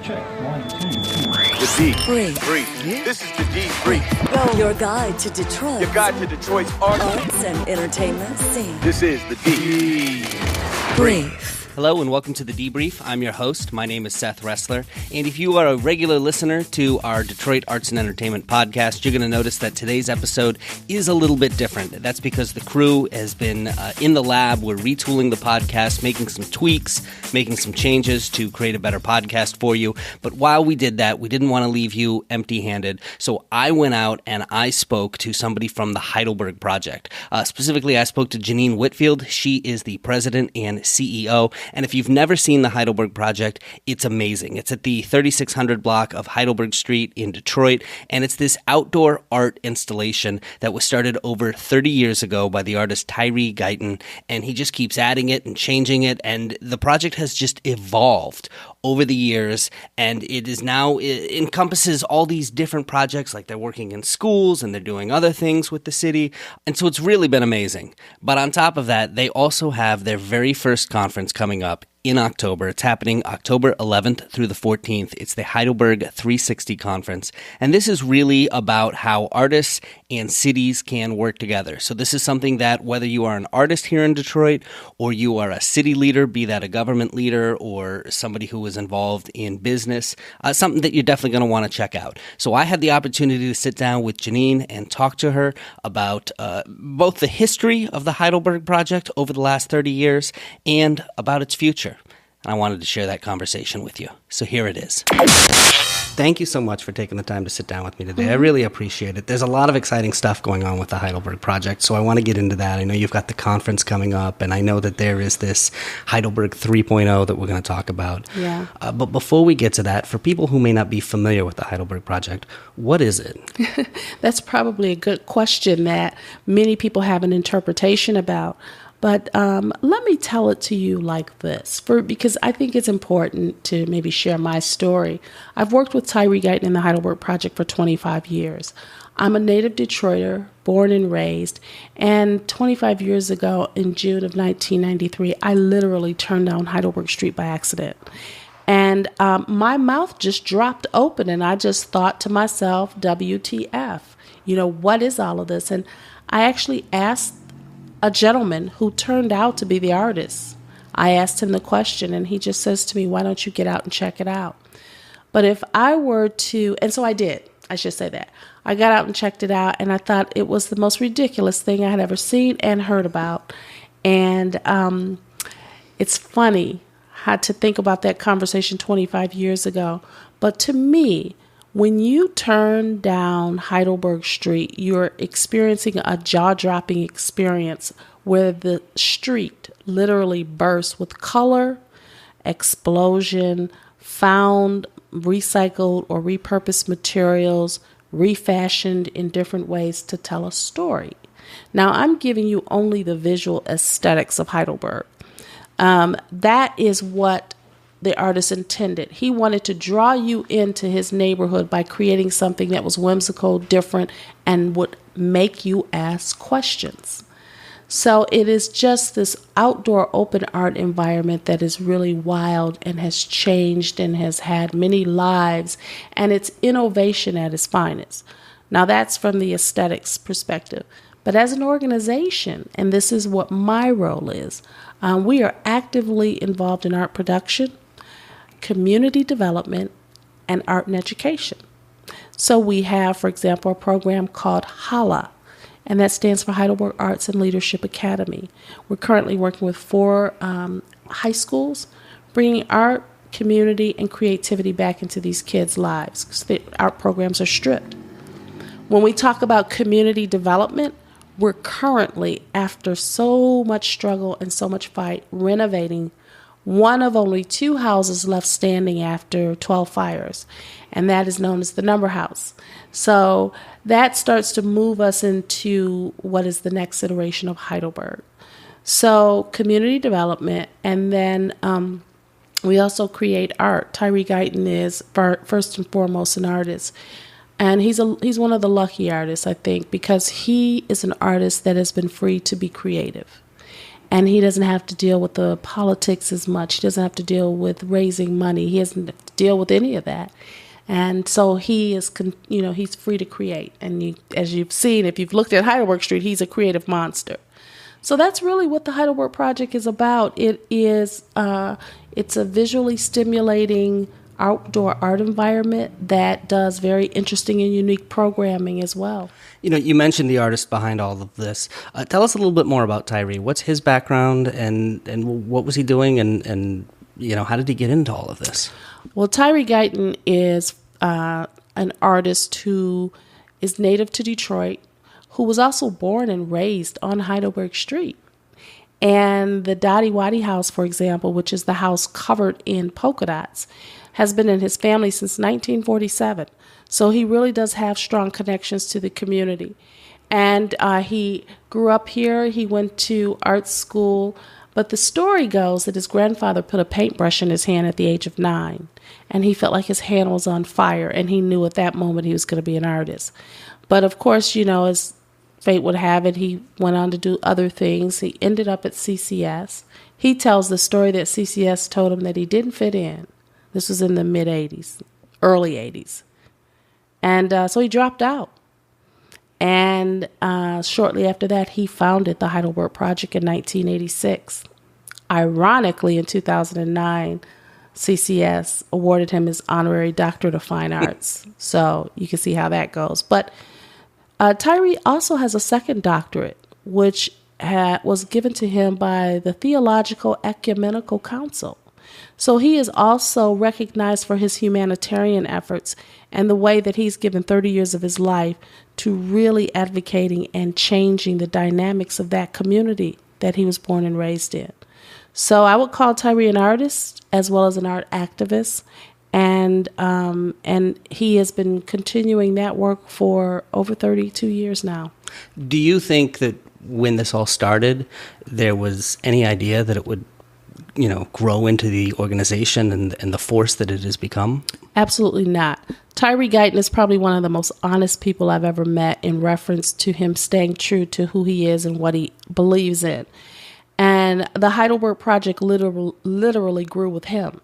Check. 1, 2, 3. The D. Brief. Brief. This is the D Brief. Your guide to Detroit. Your guide to Detroit's arts and entertainment scene. This is the D Brief. Hello and welcome to the Debrief. I'm your host. My name is Seth Ressler. And if you are a regular listener to our Detroit Arts and Entertainment podcast, you're going to notice that today's episode is a little bit different. That's because the crew has been in the lab. We're retooling the podcast, making some tweaks, making some changes to create a better podcast for you. But while we did that, we didn't want to leave you empty-handed. So I went out and I spoke to somebody from the Heidelberg Project. Specifically, I spoke to Jenenne Whitfield. She is the president and CEO. And if you've never seen the Heidelberg Project, it's amazing. It's at the 3600 block of Heidelberg Street in Detroit, and it's this outdoor art installation that was started over 30 years ago by the artist Tyree Guyton, and he just keeps adding it and changing it, and the project has just evolved over the years, and it is now, it encompasses all these different projects, like they're working in schools and they're doing other things with the city, and so it's really been amazing. But on top of that, they also have their very first conference coming up in October. It's happening October 11th through the 14th. It's the Heidelberg 360 Conference. And this is really about how artists and cities can work together. So this is something that whether you are an artist here in Detroit or you are a city leader, be that a government leader or somebody who is involved in business, something that you're definitely going to want to check out. So I had the opportunity to sit down with Jenenne and talk to her about both the history of the Heidelberg Project over the last 30 years and about its future. And I wanted to share that conversation with you. So here it is. Thank you so much for taking the time to sit down with me today. I really appreciate it. There's a lot of exciting stuff going on with the Heidelberg Project, so I want to get into that. I know you've got the conference coming up, and I know that there is this Heidelberg 3.0 that we're going to talk about. Yeah. But before we get to that, for people who may not be familiar with the Heidelberg Project, what is it? That's probably a good question that many people have an interpretation about. But let me tell it to you like this, because I think it's important to maybe share my story. I've worked with Tyree Guyton in the Heidelberg Project for 25 years. I'm a native Detroiter, born and raised, and 25 years ago, in June of 1993, I literally turned down Heidelberg Street by accident. And my mouth just dropped open, and I just thought to myself, WTF, what is all of this? And I actually asked a gentleman who turned out to be the artist. I asked him the question, and he just says to me, why don't you get out and check it out? But if I were to, and so I did, I should say that. I got out and checked it out, and I thought it was the most ridiculous thing I had ever seen and heard about. And it's funny how to think about that conversation 25 years ago. But to me, when you turn down Heidelberg Street, you're experiencing a jaw-dropping experience where the street literally bursts with color, explosion, found, recycled, or repurposed materials, refashioned in different ways to tell a story. Now, I'm giving you only the visual aesthetics of Heidelberg. That is what the artist intended. He wanted to draw you into his neighborhood by creating something that was whimsical, different, and would make you ask questions. So it is just this outdoor open art environment that is really wild and has changed and has had many lives, and it's innovation at its finest. Now that's from the aesthetics perspective. But as an organization, and this is what my role is, we are actively involved in art production, community development, and art and education. So we have, for example, a program called HALA, and that stands for Heidelberg Arts and Leadership Academy. We're currently working with 4 high schools, bringing art, community, and creativity back into these kids' lives, because the art programs are stripped. When we talk about community development, we're currently, after so much struggle and so much fight, renovating one of only 2 houses left standing after 12 fires, and that is known as the Number House. So that starts to move us into what is the next iteration of Heidelberg. So community development, and then we also create art. Tyree Guyton is first and foremost an artist. And he's one of the lucky artists, I think, because he is an artist that has been free to be creative. And he doesn't have to deal with the politics as much. He doesn't have to deal with raising money. He doesn't have to deal with any of that. And so he is, he's free to create. And as you've seen, if you've looked at Heidelberg Street, he's a creative monster. So that's really what the Heidelberg Project is about. It's a visually stimulating outdoor art environment that does very interesting and unique programming as well. You mentioned the artist behind all of this. Tell us a little bit more about Tyree. What's his background and what was he doing and how did he get into all of this? Well, Tyree Guyton is an artist who is native to Detroit, who was also born and raised on Heidelberg Street. And the Dottie Waddy house, for example, which is the house covered in polka dots, has been in his family since 1947. So he really does have strong connections to the community. And he grew up here. He went to art school. But the story goes that his grandfather put a paintbrush in his hand at the age of 9. And he felt like his hand was on fire. And he knew at that moment he was going to be an artist. But of course, as fate would have it, he went on to do other things. He ended up at CCS. He tells the story that CCS told him that he didn't fit in. This was in the mid-'80s, early 80s. And so he dropped out. And shortly after that, he founded the Heidelberg Project in 1986. Ironically, in 2009, CCS awarded him his honorary doctorate of fine arts. So you can see how that goes. But Tyree also has a second doctorate, which was given to him by the Theological Ecumenical Council. So he is also recognized for his humanitarian efforts and the way that he's given 30 years of his life to really advocating and changing the dynamics of that community that he was born and raised in. So I would call Tyree an artist as well as an art activist. And he has been continuing that work for over 32 years now. Do you think that when this all started, there was any idea that it would grow into the organization and the force that it has become? Absolutely not. Tyree Guyton is probably one of the most honest people I've ever met in reference to him staying true to who he is and what he believes in. And the Heidelberg Project literally grew with him.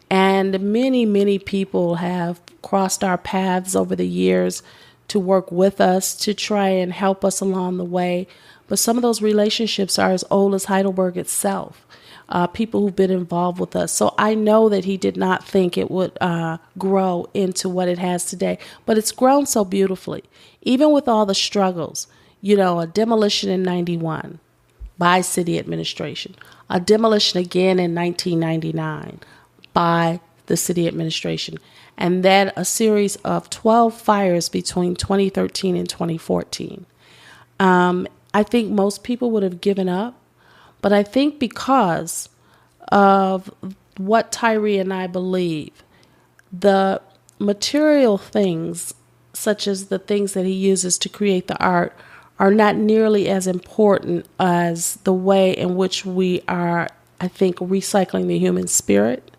And many, many people have crossed our paths over the years to work with us, to try and help us along the way. But some of those relationships are as old as Heidelberg itself. People who've been involved with us. So I know that he did not think it would grow into what it has today, but it's grown so beautifully. Even with all the struggles, a demolition in 91 by city administration, a demolition again in 1999 by the city administration, and then a series of 12 fires between 2013 and 2014. I think most people would have given up. But I think because of what Tyree and I believe, the material things, such as the things that he uses to create the art, are not nearly as important as the way in which we are, I think, recycling the human spirit.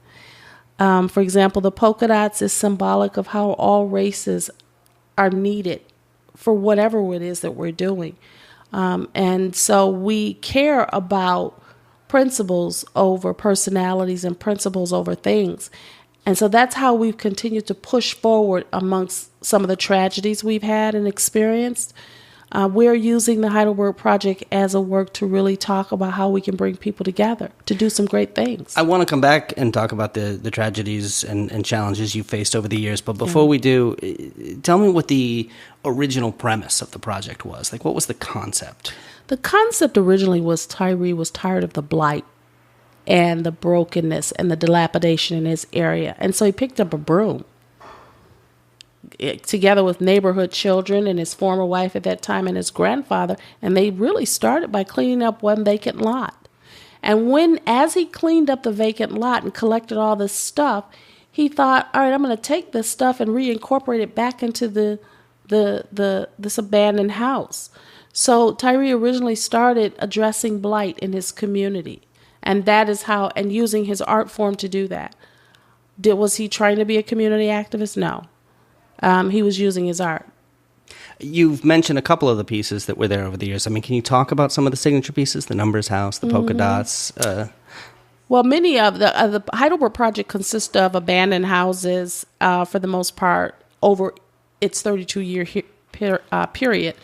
For example, the polka dots is symbolic of how all races are needed for whatever it is that we're doing. And so we care about principles over personalities and principles over things. And so that's how we've continued to push forward amongst some of the tragedies we've had and experienced. We're using the Heidelberg Project as a work to really talk about how we can bring people together to do some great things. I want to come back and talk about the tragedies and challenges you faced over the years. But before we do, tell me what the original premise of the project was. Like, what was the concept? The concept originally was Tyree was tired of the blight and the brokenness and the dilapidation in his area. And so he picked up a broom together with neighborhood children and his former wife at that time and his grandfather, and they really started by cleaning up one vacant lot. And as he cleaned up the vacant lot and collected all this stuff, he thought, all right, I'm going to take this stuff and reincorporate it back into this abandoned house. So Tyree originally started addressing blight in his community, and that is how, and using his art form to do that. Was he trying to be a community activist? No. He was using his art You've mentioned a couple of the pieces that were there over the years. I mean, can you talk about some of the signature pieces, the Numbers House, the polka dots? Well, many of the Heidelberg Project consists of abandoned houses for the most part over its 32-year period,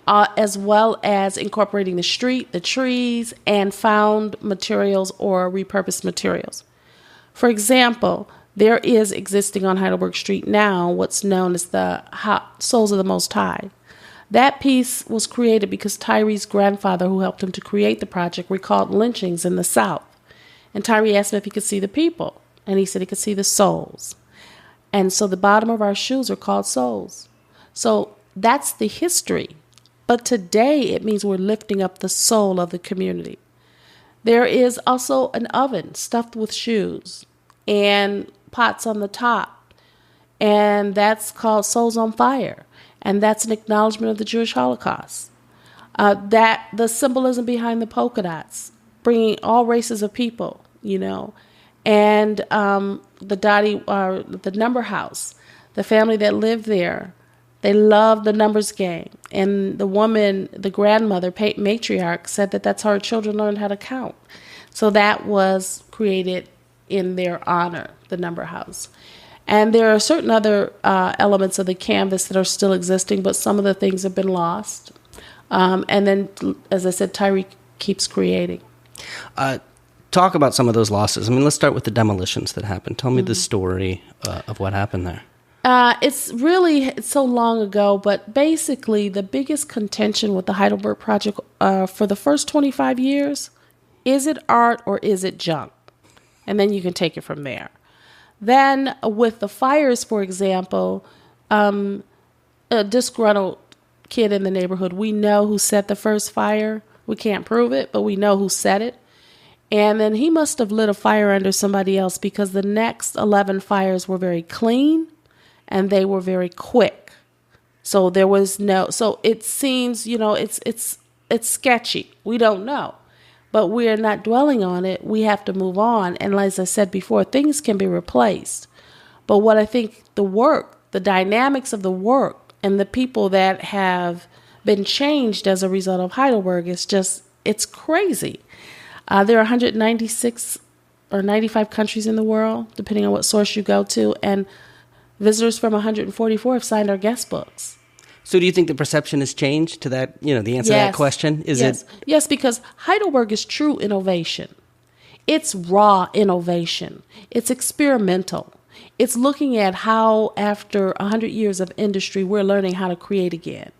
as well as incorporating the street, the trees, and found materials or repurposed materials. For example, there is existing on Heidelberg Street now what's known as the Souls of the Most High. That piece was created because Tyree's grandfather, who helped him to create the project, recalled lynchings in the South. And Tyree asked him if he could see the people. And he said he could see the souls. And so the bottom of our shoes are called souls. So that's the history. But today it means we're lifting up the soul of the community. There is also an oven stuffed with shoes and pots on the top. And that's called Souls on Fire. And that's an acknowledgement of the Jewish Holocaust. That the symbolism behind the polka dots, bringing all races of people, and the Number House, the family that lived there, they loved the numbers game. And the woman, the grandmother, matriarch, said that that's how her children learned how to count. So that was created in their honor, the Number House. And there are certain other elements of the canvas that are still existing, but some of the things have been lost. And then, as I said, Tyree keeps creating. Talk about some of those losses. I mean, let's start with the demolitions that happened. Tell me the story of what happened there. It's so long ago, but basically the biggest contention with the Heidelberg Project for the first 25 years, is it art or is it junk? And then you can take it from there. Then with the fires, for example, a disgruntled kid in the neighborhood, we know who set the first fire. We can't prove it, but we know who set it. And then he must have lit a fire under somebody else, because the next 11 fires were very clean and they were very quick. So there was so it seems, it's sketchy. We don't know. But we're not dwelling on it. We have to move on. And as I said before, things can be replaced. But what I think the dynamics of the work and the people that have been changed as a result of Heidelberg is it's crazy. There are 196 or 95 countries in the world, depending on what source you go to. And visitors from 144 have signed our guest books. So do you think the perception has changed to that, the answer to that question? Yes, because Heidelberg is true innovation. It's raw innovation. It's experimental. It's looking at how, after 100 years of industry, we're learning how to create again.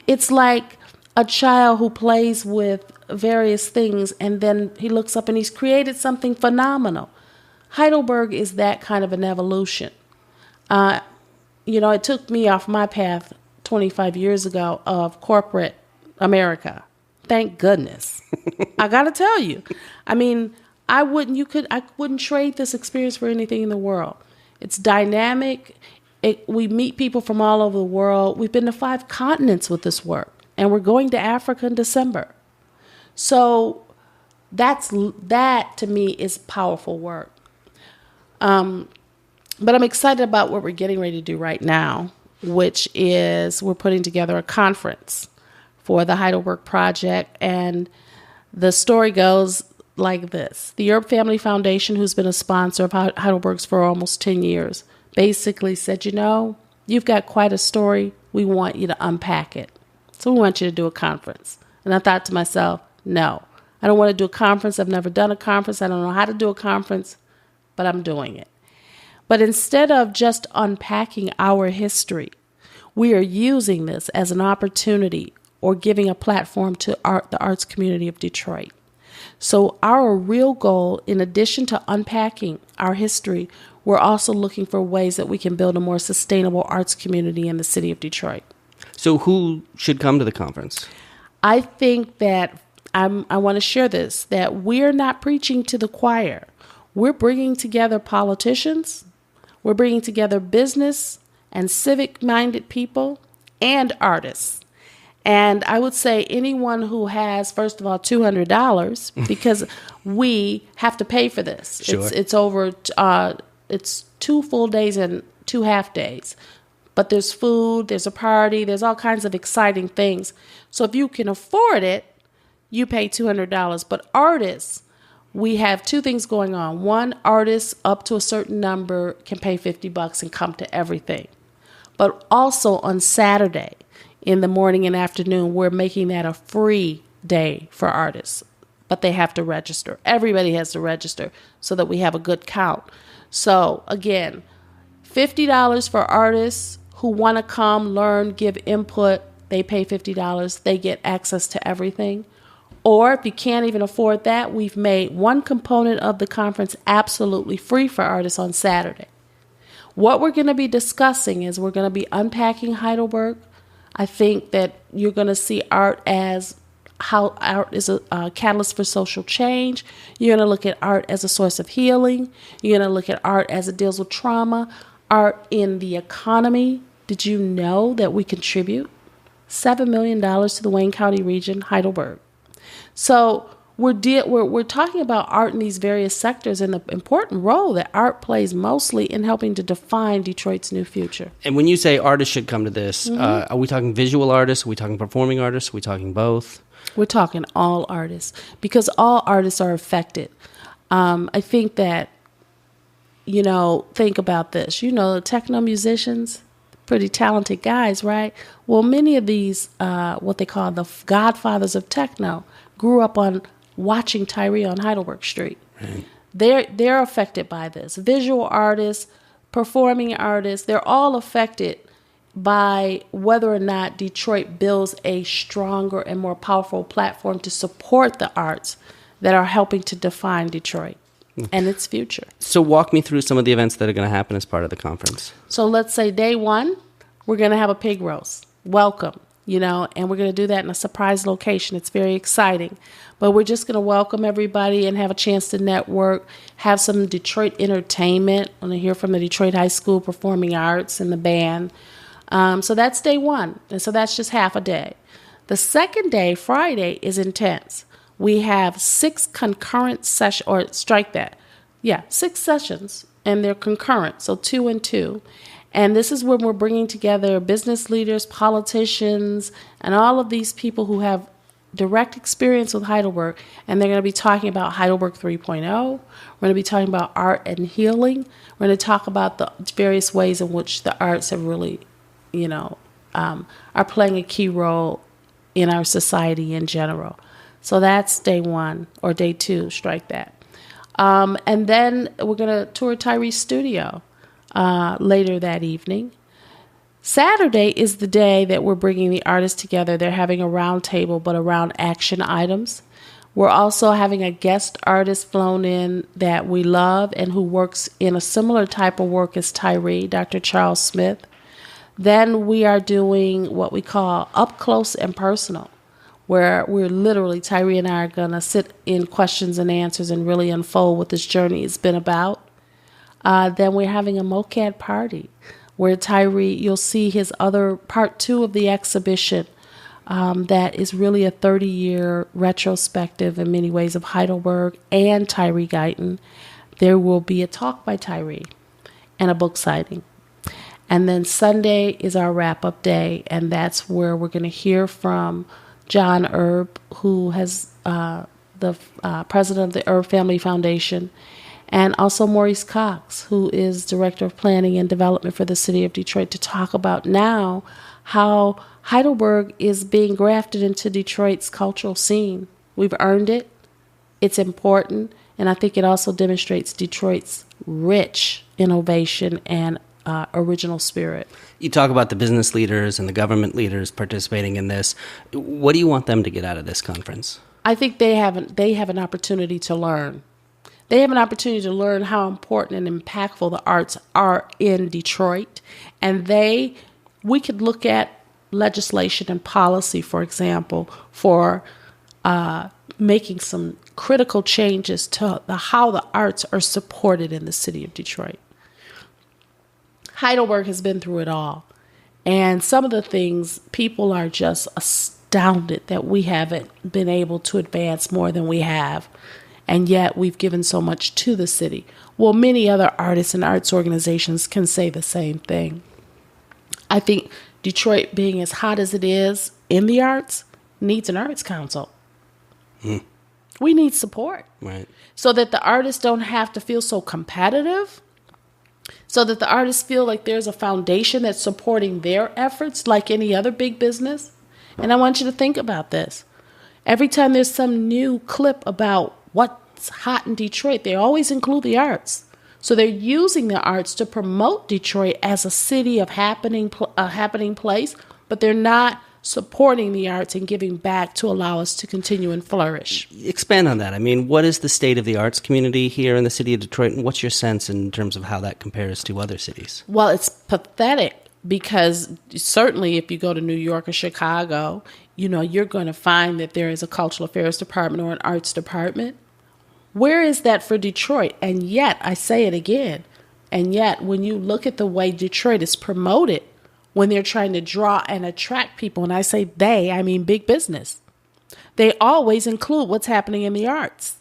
It's like a child who plays with various things and then he looks up and he's created something phenomenal. Heidelberg is that kind of an evolution. It took me off my path 25 years ago of corporate America. Thank goodness. I got to tell you. I mean, I wouldn't trade this experience for anything in the world. It's dynamic. We meet people from all over the world. We've been to 5 continents with this work, and we're going to Africa in December. So that to me is powerful work. But I'm excited about what we're getting ready to do right now, which is we're putting together a conference for the Heidelberg Project. And the story goes like this. The Yerb Family Foundation, who's been a sponsor of Heidelberg's for almost 10 years, basically said, you've got quite a story. We want you to unpack it. So we want you to do a conference. And I thought to myself, no, I don't want to do a conference. I've never done a conference. I don't know how to do a conference, but I'm doing it. But instead of just unpacking our history, we are using this as an opportunity or giving a platform to the arts community of Detroit. So our real goal, in addition to unpacking our history, we're also looking for ways that we can build a more sustainable arts community in the city of Detroit. So who should come to the conference? I think that I want to share this, that we're not preaching to the choir. We're bringing together politicians. We're bringing together business and civic-minded people and artists. And I would say anyone who has, first of all, $200, because we have to pay for this. Sure. It's 2 full days and 2 half days. But there's food, there's a party, there's all kinds of exciting things. So if you can afford it, you pay $200. But artists, we have two things going on. One, artists up to a certain number can pay $50 and come to everything. But also on Saturday in the morning and afternoon, we're making that a free day for artists. But they have to register. Everybody has to register so that we have a good count. So again, $50 for artists who want to come, learn, give input. They pay $50. They get access to everything. Or if you can't even afford that, we've made one component of the conference absolutely free for artists on Saturday. What we're going to be discussing is we're going to be unpacking Heidelberg. I think that you're going to see art as how art is a catalyst for social change. You're going to look at art as a source of healing. You're going to look at art as it deals with trauma, art in the economy. Did you know that we contribute $7 million to the Wayne County region, Heidelberg? So we're talking about art in these various sectors and the important role that art plays mostly in helping to define Detroit's new future. And when you say artists should come to this, are we talking visual artists? Are we talking performing artists? Are we talking both? We're talking all artists because all artists are affected. I think that, think about this. The techno musicians, pretty talented guys, right? Well, many of these, what they call the godfathers of techno, grew up on watching Tyree on Heidelberg Street. Right. They're affected by this. Visual artists, performing artists, they're all affected by whether or not Detroit builds a stronger and more powerful platform to support the arts that are helping to define Detroit and its future. So walk me through some of the events that are going to happen as part of the conference. So let's say day one, we're going to have a pig roast. Welcome, and we're going to do that in a surprise location. It's very exciting. But we're just going to welcome everybody and have a chance to network, have some Detroit entertainment. I'm going to hear from the Detroit High School Performing Arts and the band. So that's day one. And so that's just half a day. The second day, Friday, is intense. We have 6 concurrent sessions, or strike that. 6 sessions, and they're concurrent, so 2 and 2. And this is when we're bringing together business leaders, politicians, and all of these people who have direct experience with Heidelberg. And they're going to be talking about Heidelberg 3.0. We're going to be talking about art and healing. We're going to talk about the various ways in which the arts have really are playing a key role in our society in general. So that's day one, or day two, strike that. And then we're going to tour Tyree's studio later that evening. Saturday is the day that we're bringing the artists together. They're having a round table, but around action items. We're also having a guest artist flown in that we love and who works in a similar type of work as Tyree, Dr. Charles Smith. Then we are doing what we call up close and personal, where we're literally, Tyree and I are going to sit in questions and answers and really unfold what this journey has been about. Then we're having a MOCAD party, where Tyree, you'll see his other part 2 of the exhibition that is really a 30-year retrospective in many ways of Heidelberg and Tyree Guyton. There will be a talk by Tyree and a book signing. And then Sunday is our wrap-up day, and that's where we're going to hear from John Erb, who has the president of the Erb Family Foundation, and also Maurice Cox, who is Director of Planning and Development for the City of Detroit, to talk about now how Heidelberg is being grafted into Detroit's cultural scene. We've earned it. It's important, and I think it also demonstrates Detroit's rich innovation and original spirit. You talk about the business leaders and the government leaders participating in this. What do you want them to get out of this conference? I think they have an opportunity to learn. They have an opportunity to learn how important and impactful the arts are in Detroit. And we could look at legislation and policy, for example, for making some critical changes to how the arts are supported in the city of Detroit. Heidelberg has been through it all. And some of the things, people are just astounded that we haven't been able to advance more than we have. And yet we've given so much to the city. Well, many other artists and arts organizations can say the same thing. I think Detroit, being as hot as it is in the arts, needs an arts council. We need support. Right. So that the artists don't have to feel so competitive, so that the artists feel like there's a foundation that's supporting their efforts like any other big business. And I want you to think about this. Every time there's some new clip about what's hot in Detroit, they always include the arts. So they're using the arts to promote Detroit as a city of happening place, but they're not supporting the arts and giving back to allow us to continue and flourish. Expand on that. I mean, what is the state of the arts community here in the city of Detroit, and what's your sense in terms of how that compares to other cities? Well, it's pathetic because certainly if you go to New York or Chicago, you're going to find that there is a cultural affairs department or an arts department. Where is that for Detroit? And yet, I say it again, and yet when you look at the way Detroit is promoted, when they're trying to draw and attract people, and I say they, I mean big business, they always include what's happening in the arts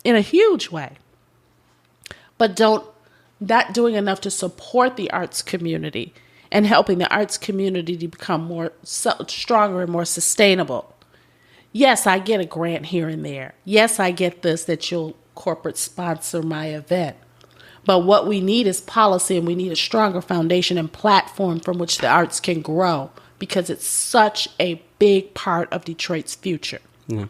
in a huge way, but not doing enough to support the arts community and helping the arts community to become more stronger and more sustainable. Yes, I get a grant here and there. Yes, I get this, that you'll corporate sponsor my event. But what we need is policy, and we need a stronger foundation and platform from which the arts can grow, because it's such a big part of Detroit's future. Yeah.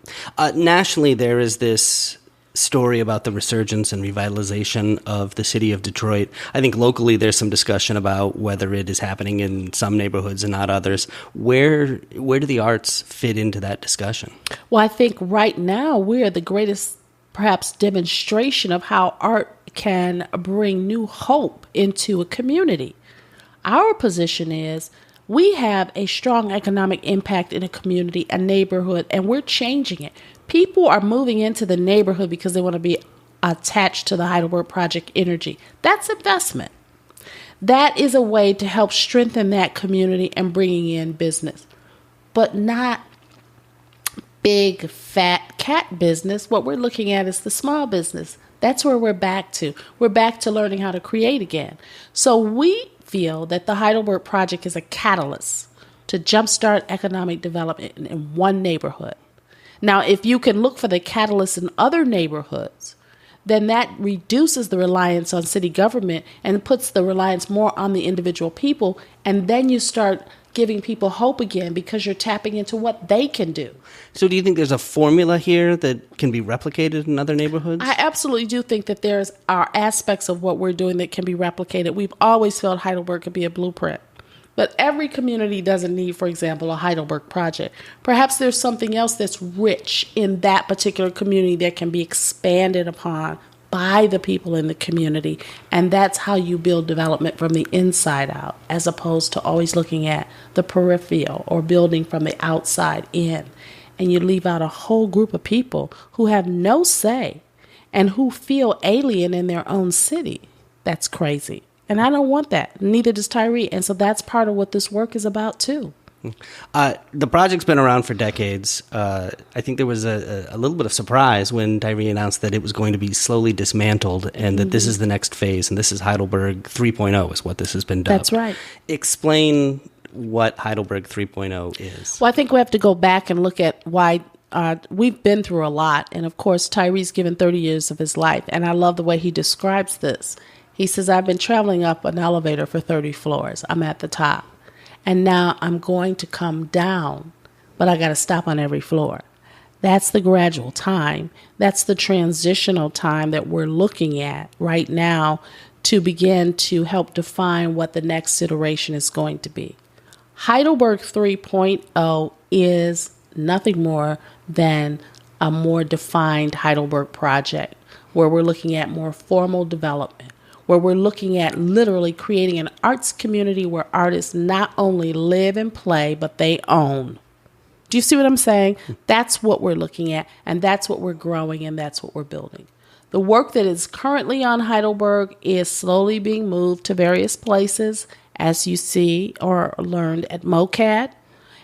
Nationally, there is this story about the resurgence and revitalization of the city of Detroit. I think locally there's some discussion about whether it is happening in some neighborhoods and not others. Where do the arts fit into that discussion? Well, I think right now we're the greatest, perhaps, demonstration of how art can bring new hope into a community. Our position is we have a strong economic impact in a community, a neighborhood, and we're changing it. People are moving into the neighborhood because they want to be attached to the Heidelberg Project energy. That's investment. That is a way to help strengthen that community and bringing in business, but not big, fat cat business. What we're looking at is the small business. That's where we're back to. We're back to learning how to create again. So we feel that the Heidelberg Project is a catalyst to jumpstart economic development in one neighborhood. Now, if you can look for the catalyst in other neighborhoods, then that reduces the reliance on city government and puts the reliance more on the individual people. And then you start giving people hope again because you're tapping into what they can do. So do you think there's a formula here that can be replicated in other neighborhoods? I absolutely do think that are aspects of what we're doing that can be replicated. We've always felt Heidelberg could be a blueprint. But every community doesn't need, for example, a Heidelberg Project. Perhaps there's something else that's rich in that particular community that can be expanded upon by the people in the community. And that's how you build development from the inside out, as opposed to always looking at the peripheral or building from the outside in. And you leave out a whole group of people who have no say and who feel alien in their own city. That's crazy. And I don't want that. Neither does Tyree. And so that's part of what this work is about, too. The project's been around for decades. I think there was a little bit of surprise when Tyree announced that it was going to be slowly dismantled and that this is the next phase, and this is Heidelberg 3.0 is what this has been dubbed. That's right. Explain what Heidelberg 3.0 is. Well, I think we have to go back and look at why we've been through a lot. And, of course, Tyree's given 30 years of his life, and I love the way he describes this. He says, I've been traveling up an elevator for 30 floors. I'm at the top. And now I'm going to come down, but I got to stop on every floor. That's the gradual time. That's the transitional time that we're looking at right now to begin to help define what the next iteration is going to be. Heidelberg 3.0 is nothing more than a more defined Heidelberg project where we're looking at more formal development, where we're looking at literally creating an arts community where artists not only live and play, but they own. Do you see what I'm saying? That's what we're looking at, and that's what we're growing, and that's what we're building. The work that is currently on Heidelberg is slowly being moved to various places, as you see or learned at MOCAD.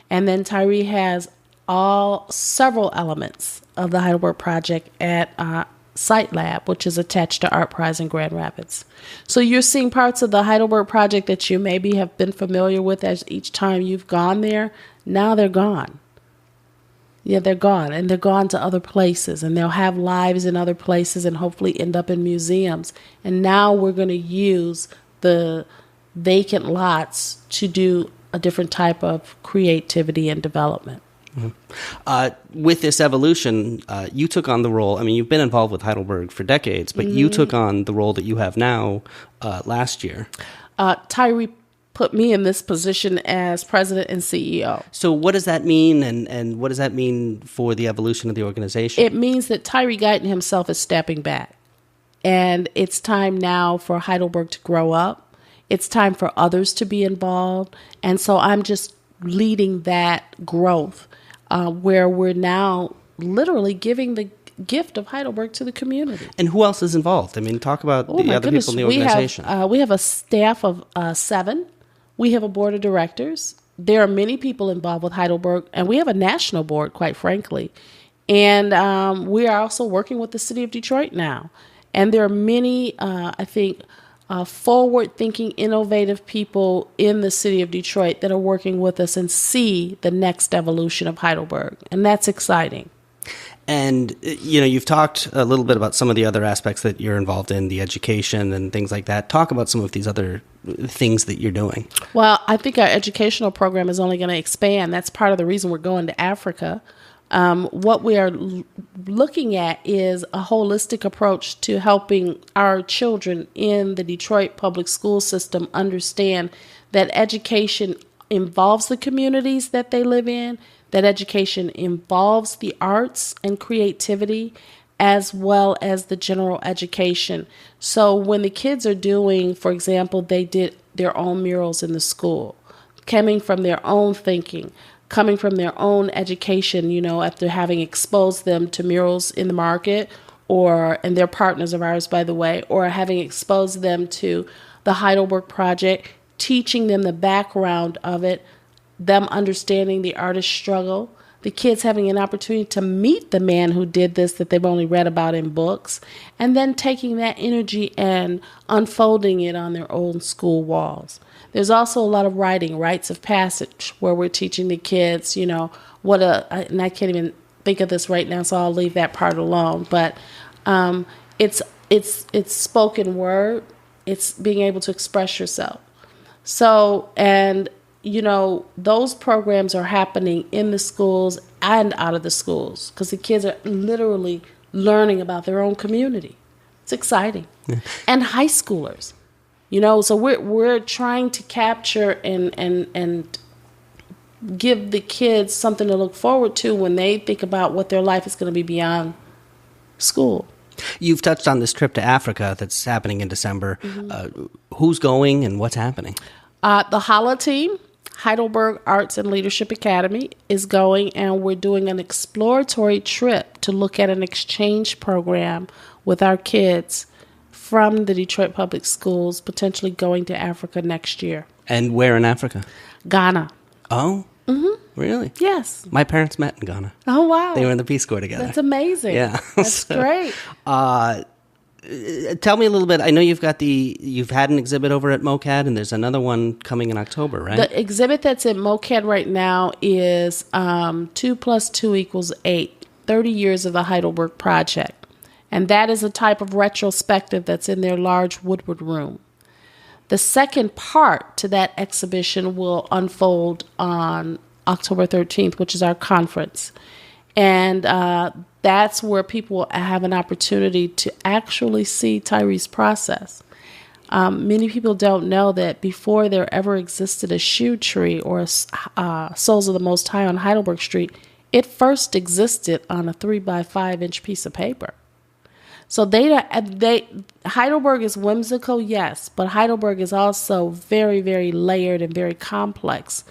And then Tyree has several elements of the Heidelberg Project at Site Lab, which is attached to Art Prize in Grand Rapids. So you're seeing parts of the Heidelberg Project that you maybe have been familiar with as each time you've gone there. Now they're gone. Yeah, they're gone, and they're gone to other places, and they'll have lives in other places and hopefully end up in museums. And now we're going to use the vacant lots to do a different type of creativity and development. With this evolution, you took on the role. I mean, you've been involved with Heidelberg for decades, but you took on the role that you have now last year. Tyree put me in this position as president and CEO. So what does that mean, and what does that mean for the evolution of the organization? It means that Tyree Guyton himself is stepping back, and it's time now for Heidelberg to grow up. It's time for others to be involved, and so I'm just leading that growth. Where we're now literally giving the gift of Heidelberg to the community. And who else is involved? I mean, talk about the other people in the organization. We have a staff of 7. We have a board of directors. There are many people involved with Heidelberg, and we have a national board, quite frankly. And we are also working with the city of Detroit now. And there are many, I think, forward-thinking, innovative people in the city of Detroit that are working with us and see the next evolution of Heidelberg, and that's exciting. And, you've talked a little bit about some of the other aspects that you're involved in, the education and things like that. Talk about some of these other things that you're doing. Well, I think our educational program is only going to expand. That's part of the reason we're going to Africa. What we are looking at is a holistic approach to helping our children in the Detroit public school system understand that education involves the communities that they live in, that education involves the arts and creativity, as well as the general education. So when the kids are doing, for example, they did their own murals in the school, coming from their own thinking, coming from their own education, after having exposed them to murals in the market, and they're partners of ours, by the way, or having exposed them to the Heidelberg Project, teaching them the background of it, them understanding the artist's struggle, the kids having an opportunity to meet the man who did this that they've only read about in books, and then taking that energy and unfolding it on their own school walls. There's also a lot of writing, rites of passage, where we're teaching the kids, and I can't even think of this right now, so I'll leave that part alone. But it's spoken word. It's being able to express yourself. So, and those programs are happening in the schools and out of the schools because the kids are literally learning about their own community. It's exciting. Yeah. And high schoolers. So we're trying to capture and give the kids something to look forward to when they think about what their life is going to be beyond school. You've touched on this trip to Africa that's happening in December. Mm-hmm. Who's going and what's happening? The HALA team, Heidelberg Arts and Leadership Academy, is going, and we're doing an exploratory trip to look at an exchange program with our kids from the Detroit Public Schools, potentially going to Africa next year. And where in Africa? Ghana. Oh, really? Yes. My parents met in Ghana. Oh, wow. They were in the Peace Corps together. That's amazing. Yeah. That's great. Tell me a little bit. I know you've had an exhibit over at MOCAD, and there's another one coming in October, right? The exhibit that's at MOCAD right now is 2 + 2 = 8, 30 years of the Heidelberg Project. And that is a type of retrospective that's in their large Woodward room. The second part to that exhibition will unfold on October 13th, which is our conference. And that's where people will have an opportunity to actually see Tyree's process. Many people don't know that before there ever existed a shoe tree or a Souls of the Most High on Heidelberg Street, it first existed on a 3 by 5 inch piece of paper. So Heidelberg is whimsical, yes, but Heidelberg is also very, very layered and very complex,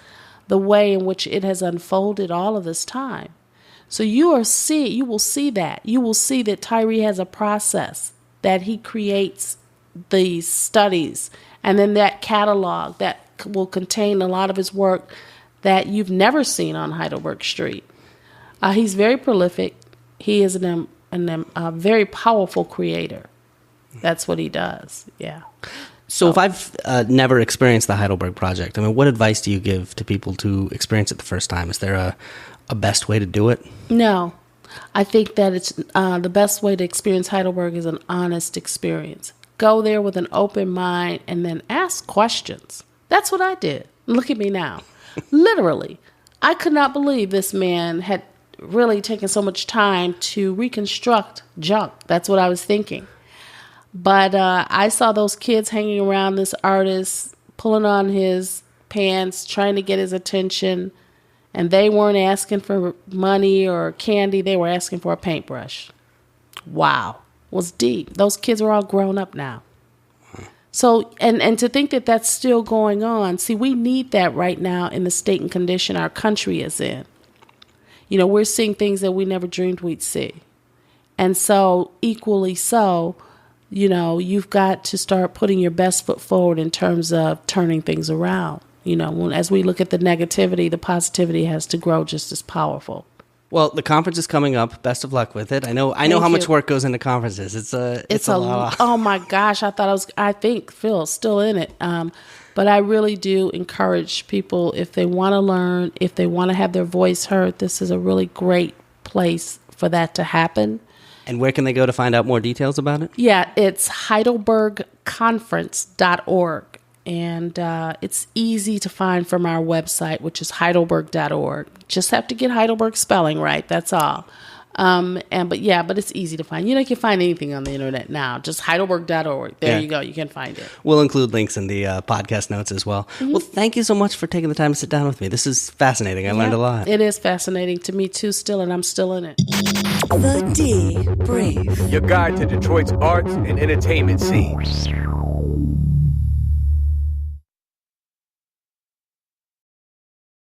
the way in which it has unfolded all of this time. So you will see that. You will see that Tyree has a process that he creates these studies, and then that catalog that will contain a lot of his work that you've never seen on Heidelberg Street. He's very prolific. He is an a very powerful creator. That's what he does. Yeah. So if I've never experienced the Heidelberg Project, I mean, what advice do you give to people to experience it the first time? Is there a best way to do it? No. I think that it's the best way to experience Heidelberg is an honest experience. Go there with an open mind and then ask questions. That's what I did. Look at me now. Literally. I could not believe this man had really taken so much time to reconstruct junk. That's what I was thinking. But I saw those kids hanging around this artist, pulling on his pants, trying to get his attention. And they weren't asking for money or candy. They were asking for a paintbrush. Wow. It was deep. Those kids are all grown up now. So, and to think that that's still going on. See, we need that right now in the state and condition our country is in. You know, we're seeing things that we never dreamed we'd see. And so, equally so, you know, you've got to start putting your best foot forward in terms of turning things around. You know, as we look at the negativity, the positivity has to grow just as powerful. Well, the conference is coming up. Best of luck with it. I know how much work goes into conferences. It's a lot. Oh my gosh, I think Phil's still in it. But I really do encourage people, if they want to learn, if they want to have their voice heard, this is a really great place for that to happen. And where can they go to find out more details about it? Yeah, it's heidelbergconference.org. And it's easy to find from our website, which is heidelberg.org. Just have to get Heidelberg spelling right. That's all. But it's easy to find. You know, you can find anything on the internet now. Just heidelberg.org. There you go. You can find it. We'll include links in the podcast notes as well. Mm-hmm. Well, thank you so much for taking the time to sit down with me. This is fascinating. I learned a lot. It is fascinating to me too still, and I'm still in it. The D Brief. Your guide to Detroit's arts and entertainment scene.